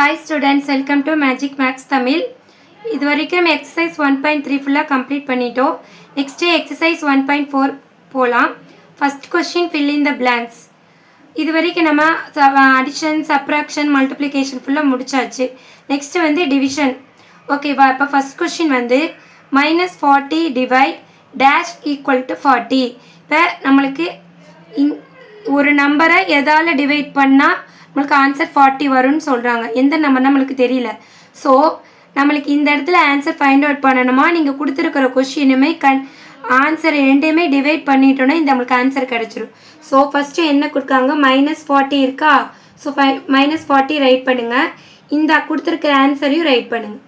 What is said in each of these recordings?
Hi students, welcome to Magic Max Tamil. இது வரைக்கும் exercise 1.3 ஃபுல்லா கம்ப்ளீட் பண்ணிட்டோம். Next exercise 1.4 போலாம். First question fill in the blanks. இது வரைக்கும் நம்ம addition, subtraction, multiplication ஃபுல்லா முடிச்சாச்சு. Next வந்து division. ஓகேவா? இப்போ first question வந்து -40 divide dash equal to 40. இப்போ நம்மளுக்கு ஒரு நம்பரை எதால டிவைட் பண்ணால் நம்மளுக்கு ஆன்சர் 40 வரும்னு சொல்கிறாங்க. எந்த நம்பர் நம்மளுக்கு தெரியல. ஸோ நம்மளுக்கு இந்த இடத்துல ஆன்சர் ஃபைண்ட் அவுட் பண்ணணுமா, நீங்கள் கொடுத்துருக்கிற கொஷினுமே ஆன்சர் ரெண்டையுமே டிவைட் பண்ணிட்டோன்னா இந்த நம்மளுக்கு ஆன்சர் கிடச்சிரும். ஸோ ஃபஸ்ட்டு என்ன கொடுக்காங்க, -40 இருக்கா. ஸோ -40 ரைட் பண்ணுங்கள். இந்த கொடுத்துருக்கிற ஆன்சரையும் ரைட் பண்ணுங்கள்.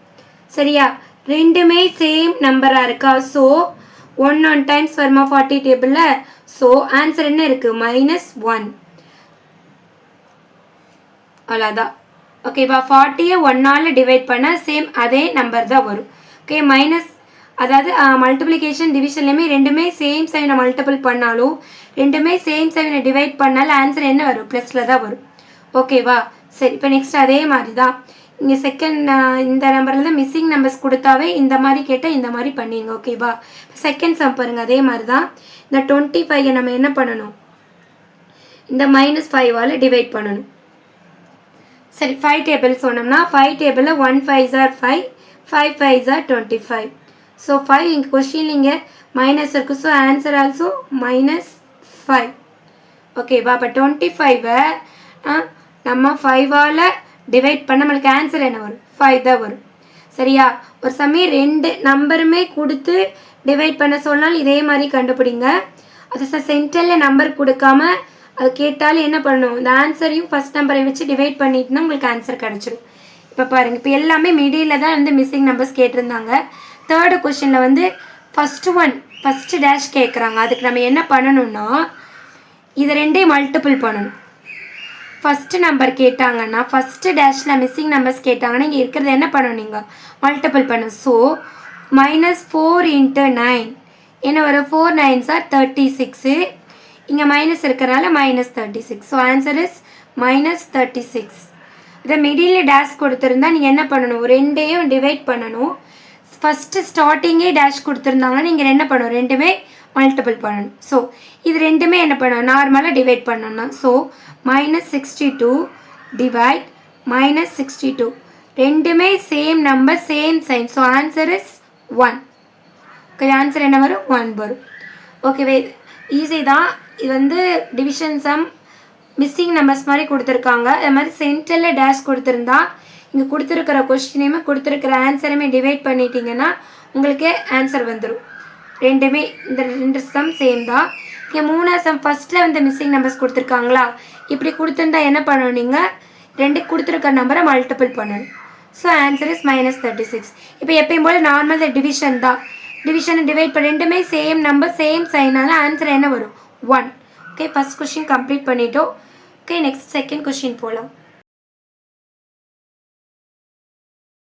சரியா? ரெண்டுமே சேம் நம்பராக இருக்கா. ஸோ 1 டைம்ஸ் வருமா 40 டேபிளில். ஸோ ஆன்சர் என்ன இருக்குது, -1. அவ்வளோதான். ஓகேவா? 40யை 1ஆல் டிவைட் பண்ணால் சேம் அதே நம்பர் தான் வரும். ஓகே, அதாவது மல்டிப்ளிகேஷன் டிவிஷன்லையுமே ரெண்டுமே சேம் சைனை மல்டிபிள் பண்ணாலும் ரெண்டுமே சேம் சைனை டிவைட் பண்ணாலும் ஆன்சர் என்ன வரும், ப்ளஸில் தான் வரும். ஓகேவா? சரி, இப்போ நெக்ஸ்ட் அதே மாதிரி தான் இங்கே செகண்ட் இந்த நம்பரில் தான் மிஸ்ஸிங் நம்பர்ஸ் கொடுத்தாவே இந்த மாதிரி கேட்டால் இந்த மாதிரி பண்ணிடுங்க. ஓகேவா? செகண்ட் சம் பாருங்கள். அதே மாதிரி தான் இந்த 25 நம்ம என்ன பண்ணணும், இந்த -5ஆல் டிவைட் பண்ணணும். சரி, 5 டேபிள் சொன்னோம்னா 5 டேபிளில் 1 5s are 5, 5 5s are 25. So 5 இங்கே கொஸ்டின் இங்கே மைனஸ் இருக்குது. So answer also -5. ஓகேவா? அப்போ 25வை நம்ம 5ஆல் டிவைட் பண்ண நம்மளுக்கு ஆன்சர் என்ன வரும், 5 தான் வரும். சரியா? ஒரு சமயம் ரெண்டு நம்பருமே கொடுத்து டிவைட் பண்ண சொன்னாலும் இதே மாதிரி கண்டுபிடிங்க. அது சென்டரில் நம்பர் கொடுக்காம அது கேட்டாலும் என்ன பண்ணணும், இந்த ஆன்சரையும் ஃபஸ்ட் நம்பரை வச்சு டிவைட் பண்ணிட்டுனா உங்களுக்கு ஆன்சர் கிடச்சிடும். இப்போ பாருங்கள், இப்போ எல்லாமே மிடியில் தான் வந்து மிஸ்ஸிங் நம்பர்ஸ் கேட்டிருந்தாங்க. தேர்டு கொஸ்டினில் வந்து ஃபஸ்ட்டு டேஷ் கேட்குறாங்க. அதுக்கு நம்ம என்ன பண்ணணும்னா இதை ரெண்டையும் மல்டிபிள் பண்ணணும். ஃபஸ்ட்டு நம்பர் கேட்டாங்கன்னா ஃபஸ்ட்டு டேஷில் மிஸ்ஸிங் நம்பர்ஸ் கேட்டாங்கன்னா இங்கே இருக்கிறது என்ன பண்ணணும், நீங்கள் மல்டிபிள் பண்ணணும். ஸோ -4 × 9 என்ன வரும், 4 9s are 36. இங்கே மைனஸ் இருக்கிறனால -36. So answer is -36. இதை மிடில் டேஷ் கொடுத்துருந்தா நீங்கள் என்ன பண்ணணும், ரெண்டையும் டிவைட் பண்ணணும். ஃபஸ்ட்டு ஸ்டார்டிங்கே டேஷ் கொடுத்துருந்தாங்கன்னா நீங்கள் என்ன பண்ணணும், ரெண்டுமே மல்டிபிள் பண்ணணும். ஸோ இது ரெண்டுமே என்ன பண்ணணும், நார்மலாக டிவைட் பண்ணணும்னா. ஸோ -62 டிவைட் -62 ரெண்டுமே same number same sign. So answer is 1. Okay, answer என்ன வரும், 1 வரும். ஓகேவே, ஈஸி தான். இது வந்து டிவிஷன் சம் மிஸ்ஸிங் நம்பர்ஸ் மாதிரி கொடுத்துருக்காங்க. அது மாதிரி சென்டரில் டேஷ் கொடுத்துருந்தா இங்கே கொடுத்துருக்கிற கொஸ்டினையுமே கொடுத்துருக்கிற ஆன்சரையுமே டிவைட் பண்ணிட்டீங்கன்னா உங்களுக்கு ஆன்சர் வந்துடும். ரெண்டுமே இந்த ரெண்டு சம் சேம் தான். இங்கே 3ஆவது சம் ஃபஸ்ட்டில் வந்து மிஸ்ஸிங் நம்பர்ஸ் கொடுத்துருக்காங்களா, இப்படி கொடுத்துருந்தா என்ன பண்ணணும், நீங்கள் ரெண்டு கொடுத்துருக்க நம்பரை மல்டிபிள் பண்ணணும். So answer is -36. இப்போ எப்பயும் போல் நார்மல் டிவிஷன் தான். டிவிஷனை டிவைட் பண்ண ரெண்டுமே சேம் நம்பர் சேம் சைனால ஆன்சர் என்ன வரும், 1. ஓகே, ஃபஸ்ட் கொஸ்டின் கம்ப்ளீட் பண்ணிட்டோம். ஓகே, நெக்ஸ்ட் செகண்ட் கொஸ்டின் போகலாம்.